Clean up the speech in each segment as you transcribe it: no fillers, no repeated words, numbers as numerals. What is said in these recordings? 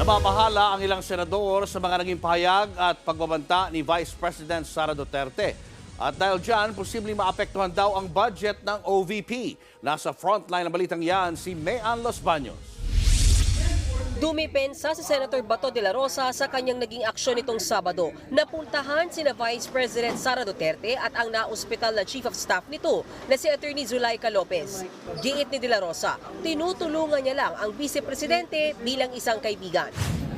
Nababahala ang ilang senador sa mga naging pahayag at pagbabanta ni Vice President Sara Duterte. At dahil dyan, posibleng maapektuhan daw ang budget ng OVP. Nasa frontline ng balitang yan si Mayan Los Baños. Dumipensa si Senator Bato de la Rosa sa kanyang naging aksyon nitong Sabado. Napuntahan sina Vice President Sara Duterte at ang na-ospital na Chief of Staff nito na si Attorney Zulaika Lopez. Giit ni de la Rosa, tinutulungan niya lang ang Vice Presidente bilang isang kaibigan.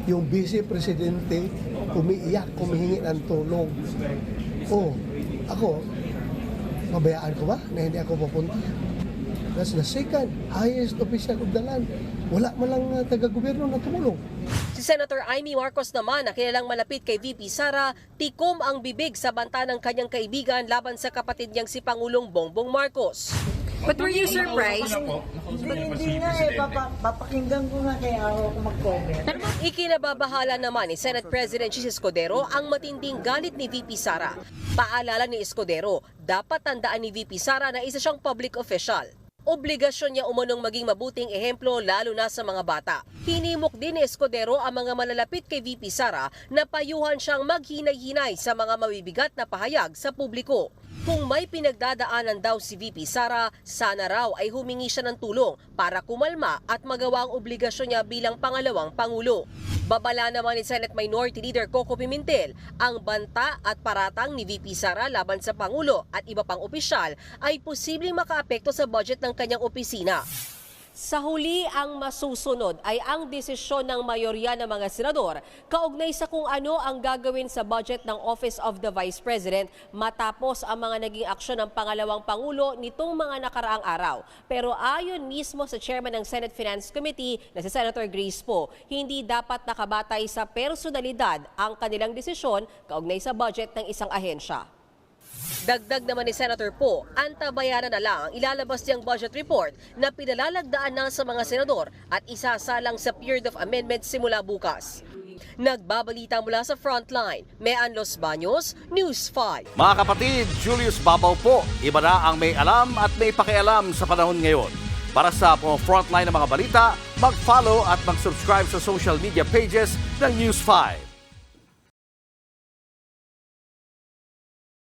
Yung Vice Presidente umiiyak, humihingi ng tulong. Ako, mabayaan ko ba na hindi ako pupunta? That's the second highest official of the land. Wala man lang taga-gobyerno na tumulong. Si Senator Amy Marcos naman na kilalang malapit kay VP Sara, tikom ang bibig sa banta ng kanyang kaibigan laban sa kapatid niyang si Pangulong Bongbong Marcos. But were you surprised? Hindi nga papakinggan ko nga kaya ako mag-comment. Ikinababahala naman ni Senate President Chis Escudero ang matinding galit ni VP Sara. Paalala ni Escudero, dapat tandaan ni VP Sara na isa siyang public official. Obligasyon niya umunong maging mabuting ehemplo lalo na sa mga bata. Hinimok din ni Escudero ang mga malalapit kay VP Sara na payuhan siyang maghinay-hinay sa mga mabibigat na pahayag sa publiko. Kung may pinagdadaanan daw si VP Sara, sana raw ay humingi siya ng tulong para kumalma at magawa ang obligasyon niya bilang pangalawang Pangulo. Babala naman ni Senate Minority Leader Coco Pimentel, ang banta at paratang ni VP Sara laban sa Pangulo at iba pang opisyal ay posibleng makaapekto sa budget ng kanyang opisina. Sa huli, ang masusunod ay ang desisyon ng mayorya ng mga senador kaugnay sa kung ano ang gagawin sa budget ng Office of the Vice President matapos ang mga naging aksyon ng pangalawang Pangulo nitong mga nakaraang araw. Pero ayon mismo sa chairman ng Senate Finance Committee na si Senator Grace Poe, hindi dapat nakabatay sa personalidad ang kanilang desisyon kaugnay sa budget ng isang ahensya. Dagdag naman ni Senator Poe, antabayanan na lang ang ilalabas niyang budget report na pinalalagdaan na sa mga senador at isasalang sa period of amendment simula bukas. Nagbabalita mula sa Frontline, Mayan Los Baños, News 5. Mga kapatid, Julius Babaw po. Iba na ang may alam at may pakialam sa panahon ngayon. Para sa Frontline ng mga balita, mag-follow at mag-subscribe sa social media pages ng News 5.